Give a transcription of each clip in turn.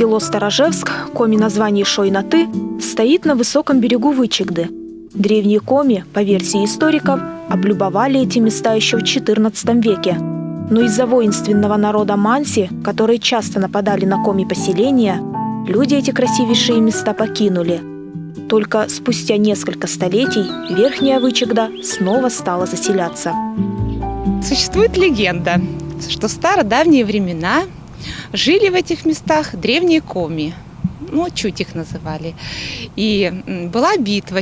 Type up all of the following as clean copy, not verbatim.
Село Старожевск, коми название Шойнаты, стоит на высоком берегу Вычегды. Древние коми, по версии историков, облюбовали эти места еще в XIV веке. Но из-за воинственного народа Манси, которые часто нападали на коми поселения, люди эти красивейшие места покинули. Только спустя несколько столетий Верхняя Вычегда снова стала заселяться. Существует легенда, что в стародавние времена жили в этих местах древние коми. Чуть их называли. И была битва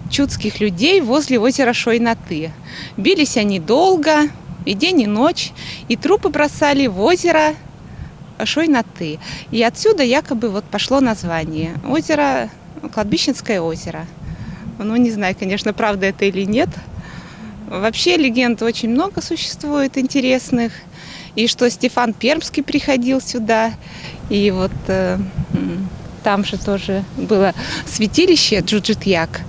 чудских людей возле озера Шойнаты. Бились они долго, и день, и ночь, и трупы бросали в озеро Шойнаты. И отсюда якобы пошло название. Озеро, Кладбищенское озеро. Не знаю, конечно, правда это или нет. Вообще легенд очень много существует интересных. И что Стефан Пермский приходил сюда. И там же тоже было святилище Джуджит-Яг.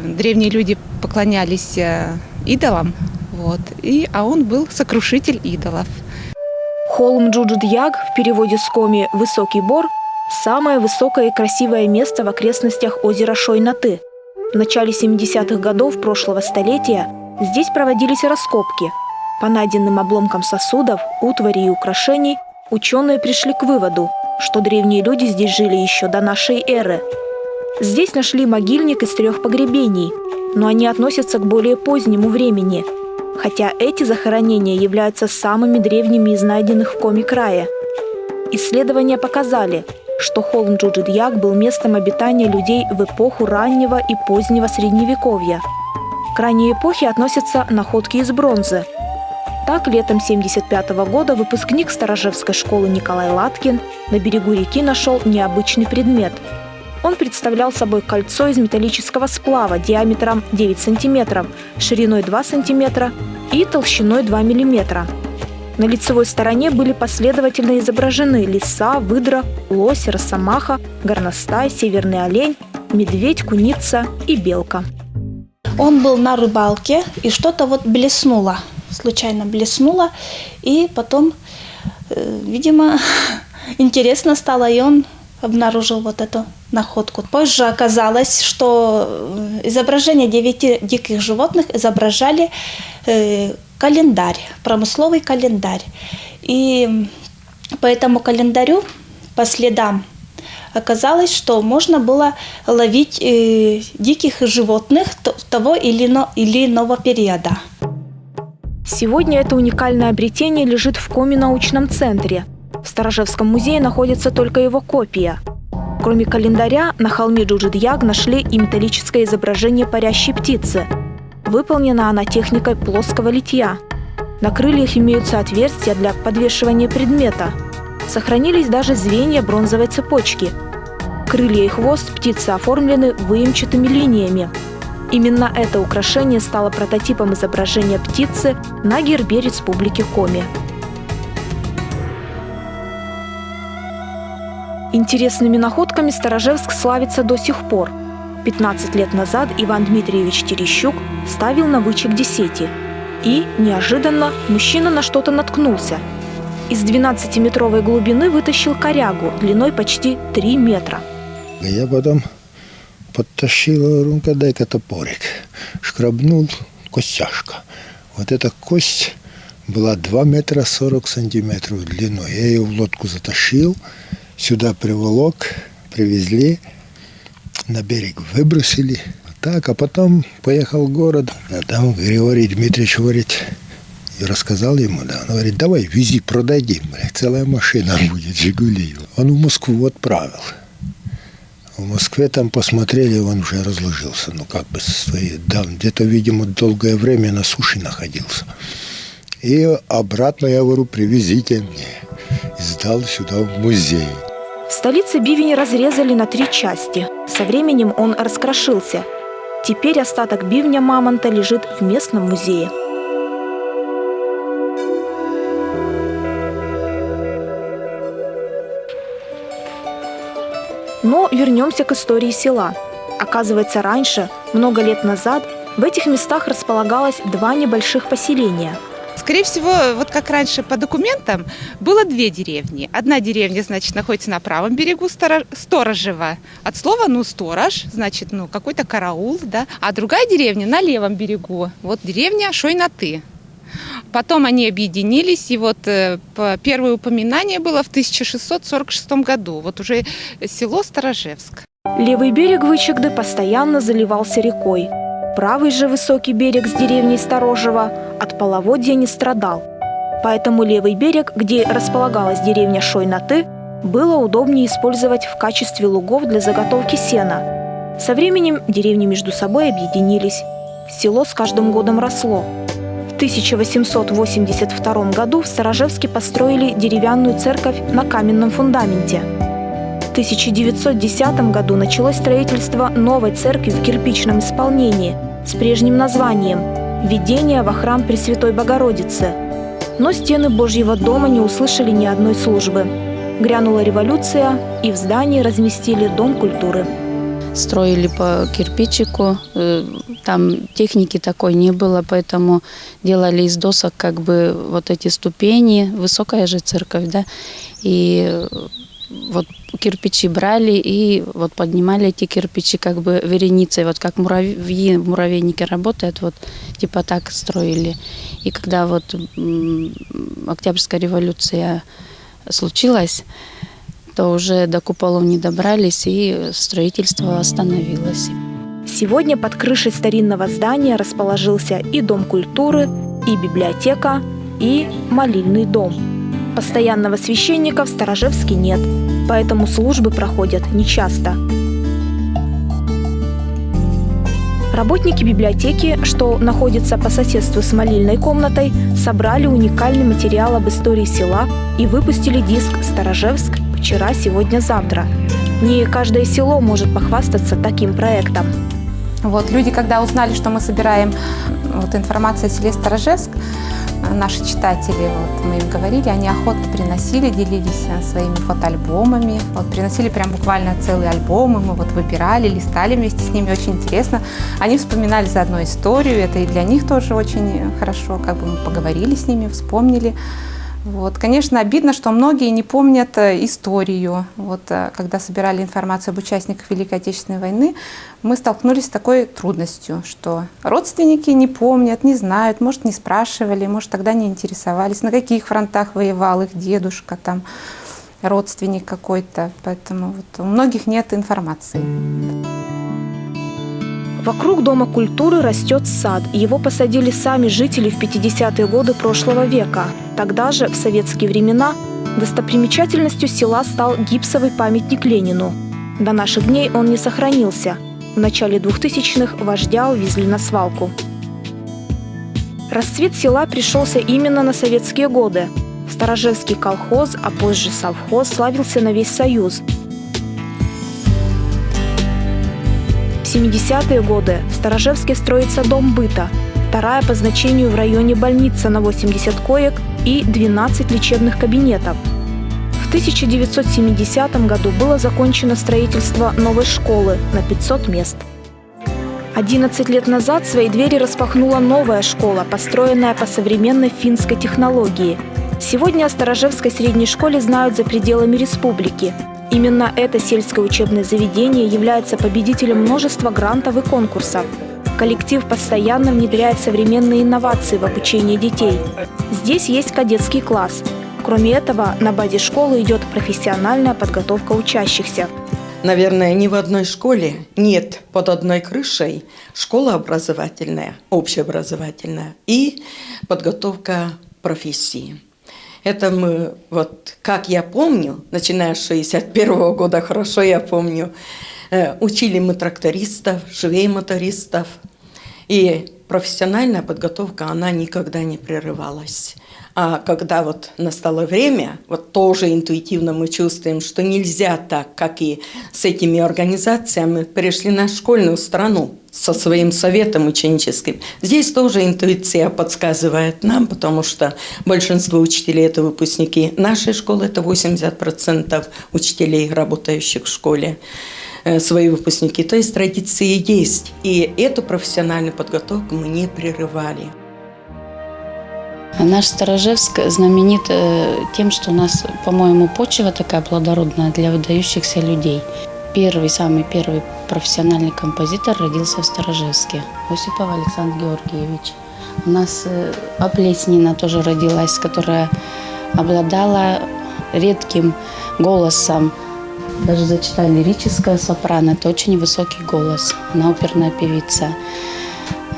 Древние люди поклонялись идолам. А он был сокрушитель идолов. Холм Джуджит-Яг, в переводе с коми «Высокий бор», самое высокое и красивое место в окрестностях озера Шойнаты. В начале 70-х годов прошлого столетия здесь проводились раскопки. По найденным обломкам сосудов, утвари и украшений ученые пришли к выводу, что древние люди здесь жили еще до нашей эры. Здесь нашли могильник из 3 погребений, но они относятся к более позднему времени, хотя эти захоронения являются самыми древними из найденных в Коми-крае. Исследования показали, что холм Джуджит-Яг был местом обитания людей в эпоху раннего и позднего Средневековья. К ранней эпохе относятся находки из бронзы. Так, летом 1975 года выпускник Старожевской школы Николай Латкин на берегу реки нашел необычный предмет. Он представлял собой кольцо из металлического сплава диаметром 9 см, шириной 2 см и толщиной 2 мм. На лицевой стороне были последовательно изображены лиса, выдра, лось, росомаха, горностай, северный олень, медведь, куница и белка. Он был на рыбалке, и что-то блеснуло. Случайно блеснуло, и потом, видимо, интересно стало, и он обнаружил эту находку. Позже оказалось, что изображение 9 диких животных изображали календарь, промысловый календарь. И по этому календарю, по следам, оказалось, что можно было ловить диких животных того или иного периода. Сегодня это уникальное обретение лежит в Коми-научном центре. В Старожевском музее находится только его копия. Кроме календаря, на холме Джуджит-Яг нашли и металлическое изображение парящей птицы. Выполнена она техникой плоского литья. На крыльях имеются отверстия для подвешивания предмета. Сохранились даже звенья бронзовой цепочки. Крылья и хвост птицы оформлены выемчатыми линиями. Именно это украшение стало прототипом изображения птицы на гербе Республики Коми. Интересными находками Старожевск славится до сих пор. 15 лет назад Иван Дмитриевич Терещук ставил на Вычегде сети. И, неожиданно, мужчина на что-то наткнулся. Из 12-метровой глубины вытащил корягу длиной почти 3 метра. Я потом подтащил, говорю, дай-ка топорик. Шкрабнул, костяшка. Эта кость была 2 метра 40 сантиметров длиной. Я ее в лодку затащил, сюда приволок, привезли, на берег выбросили. А потом поехал в город. А там Григорий Дмитриевич говорит, я рассказал ему, он говорит, давай вези, продадим, целая машина будет, «Жигули». Он в Москву отправил. В Москве там посмотрели, он уже разложился, где-то, видимо, долгое время на суше находился. И обратно, я говорю, привезите мне. И сдал сюда в музей. В столице бивень разрезали на 3 части. Со временем он раскрошился. Теперь остаток бивня мамонта лежит в местном музее. Но вернемся к истории села. Оказывается, раньше, много лет назад, в этих местах располагалось 2 небольших поселения. Скорее всего, вот как раньше по документам, было две деревни. Одна деревня, значит, находится на правом берегу Сторожево. От слова, сторож, значит, какой-то караул, да. А другая деревня на левом берегу. Вот деревня Шой-на-Ты. Потом они объединились, и вот первое упоминание было в 1646 году. Вот уже село Сторожевск. Левый берег Вычегды постоянно заливался рекой. Правый же высокий берег с деревней Сторожево от половодья не страдал. Поэтому левый берег, где располагалась деревня Шой-на-Ты, было удобнее использовать в качестве лугов для заготовки сена. Со временем деревни между собой объединились. Село с каждым годом росло. В 1882 году в Сторожевске построили деревянную церковь на каменном фундаменте. В 1910 году началось строительство новой церкви в кирпичном исполнении с прежним названием «Введение во храм Пресвятой Богородицы». Но стены Божьего дома не услышали ни одной службы. Грянула революция, и в здании разместили Дом культуры. Строили по кирпичику, там техники такой не было, поэтому делали из досок вот эти ступени, высокая же церковь, да, и вот кирпичи брали и вот поднимали эти кирпичи вереницей, вот как муравьи в муравейнике работают, вот типа так строили. И когда вот Октябрьская революция случилась, то уже до куполов не добрались, и строительство остановилось. Сегодня под крышей старинного здания расположился и Дом культуры, и библиотека, и молильный дом. Постоянного священника в Сторожевске нет, поэтому службы проходят нечасто. Работники библиотеки, что находится по соседству с молильной комнатой, собрали уникальный материал об истории села и выпустили диск «Сторожевск. Вчера, сегодня, завтра». Не каждое село может похвастаться таким проектом. Вот люди, когда узнали, что мы собираем информацию о селе Сторожевск, наши читатели, мы им говорили, они охотно приносили, делились своими фотоальбомами, приносили прям буквально целые альбомы, мы выбирали, листали вместе с ними, очень интересно. Они вспоминали заодно историю, это и для них тоже очень хорошо, мы поговорили с ними, вспомнили. Конечно, обидно, что многие не помнят историю. Когда собирали информацию об участниках Великой Отечественной войны, мы столкнулись с такой трудностью, что родственники не помнят, не знают, может, не спрашивали, может, тогда не интересовались, на каких фронтах воевал их дедушка, родственник какой-то. Поэтому у многих нет информации. Вокруг Дома культуры растет сад. Его посадили сами жители в 50-е годы прошлого века. Тогда же, в советские времена, достопримечательностью села стал гипсовый памятник Ленину. До наших дней он не сохранился. В начале 2000-х вождя увезли на свалку. Расцвет села пришелся именно на советские годы. Сторожевский колхоз, а позже совхоз, славился на весь Союз. В 70-е годы в Сторожевске строится Дом быта, вторая по значению в районе больница на 80 коек и 12 лечебных кабинетов. В 1970 году было закончено строительство новой школы на 500 мест. 11 лет назад свои двери распахнула новая школа, построенная по современной финской технологии. Сегодня о Сторожевской средней школе знают за пределами республики. Именно это сельское учебное заведение является победителем множества грантов и конкурсов. Коллектив постоянно внедряет современные инновации в обучении детей. Здесь есть кадетский класс. Кроме этого, на базе школы идет профессиональная подготовка учащихся. Наверное, ни в одной школе нет под одной крышей школа образовательная, общеобразовательная и подготовка профессии. Это мы, как я помню, начиная с 61 года, хорошо я помню, учили мы трактористов, швей-мотористов. И профессиональная подготовка, она никогда не прерывалась. А когда настало время, тоже интуитивно мы чувствуем, что нельзя так, как и с этими организациями, перешли на школьную страну со своим советом ученическим. Здесь тоже интуиция подсказывает нам, потому что большинство учителей – это выпускники нашей школы, это 80% учителей, работающих в школе, свои выпускники. То есть традиции есть. И эту профессиональную подготовку мы не прерывали. Наш Сторожевск знаменит тем, что у нас, по-моему, почва такая плодородная для выдающихся людей. Самый первый профессиональный композитор родился в Сторожевске. Осипов Александр Георгиевич. У нас Оплеснина тоже родилась, которая обладала редким голосом. Даже зачитали лирическое сопрано. Это очень высокий голос. Она оперная певица.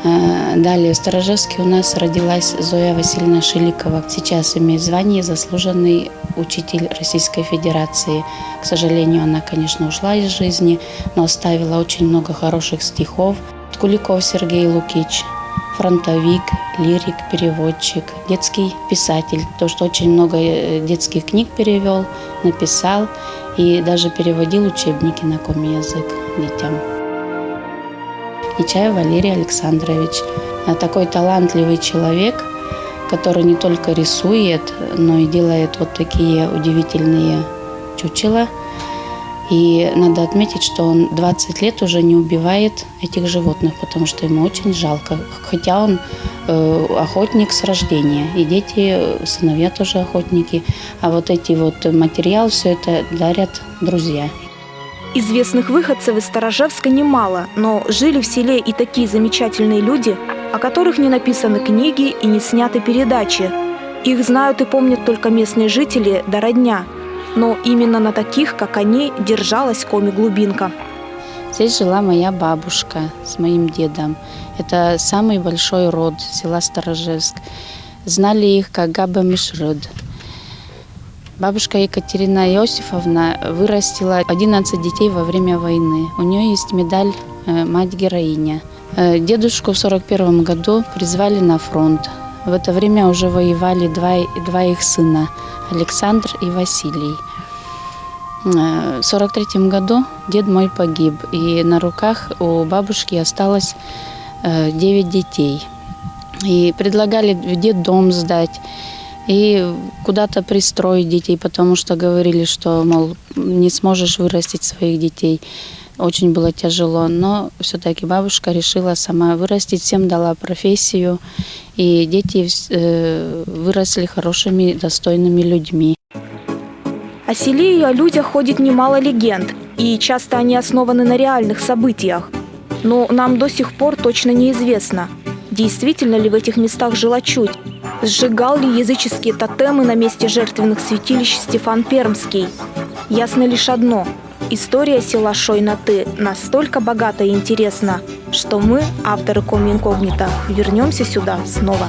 Далее в Сторожевске у нас родилась Зоя Васильевна Шиликова. Сейчас имеет звание заслуженный учитель Российской Федерации. К сожалению, она, конечно, ушла из жизни, но оставила очень много хороших стихов. Куликов Сергей Лукич, фронтовик, лирик, переводчик, детский писатель. То, что очень много детских книг перевел, написал и даже переводил учебники на коми язык детям. Нечаев Валерий Александрович. Такой талантливый человек, который не только рисует, но и делает вот такие удивительные чучела. И надо отметить, что он 20 лет уже не убивает этих животных, потому что ему очень жалко. Хотя он охотник с рождения, и дети, сыновья тоже охотники. А вот эти вот материал, все это дарят друзья. Известных выходцев из Сторожевска немало, но жили в селе и такие замечательные люди, о которых не написаны книги и не сняты передачи. Их знают и помнят только местные жители да родня. Но именно на таких, как они, держалась коми-глубинка. Здесь жила моя бабушка с моим дедом. Это самый большой род села Сторожевск. Знали их как Габа Мишред. Бабушка Екатерина Иосифовна вырастила 11 детей во время войны. У нее есть медаль «Мать-героиня». Дедушку в 1941 году призвали на фронт. В это время уже воевали два их сына – Александр и Василий. В 1943 году дед мой погиб, и на руках у бабушки осталось 9 детей. И предлагали в детдом сдать и куда-то пристроить детей, потому что говорили, что, мол, не сможешь вырастить своих детей. Очень было тяжело, но все-таки бабушка решила сама вырастить, всем дала профессию, и дети выросли хорошими, достойными людьми. О селе и о людях ходит немало легенд, и часто они основаны на реальных событиях. Но нам до сих пор точно неизвестно, действительно ли в этих местах жила чуть, сжигал ли языческие тотемы на месте жертвенных святилищ Стефан Пермский. Ясно лишь одно – история села Шой-на-Ты настолько богата и интересна, что мы, авторы Коми Инкогнито, вернемся сюда снова.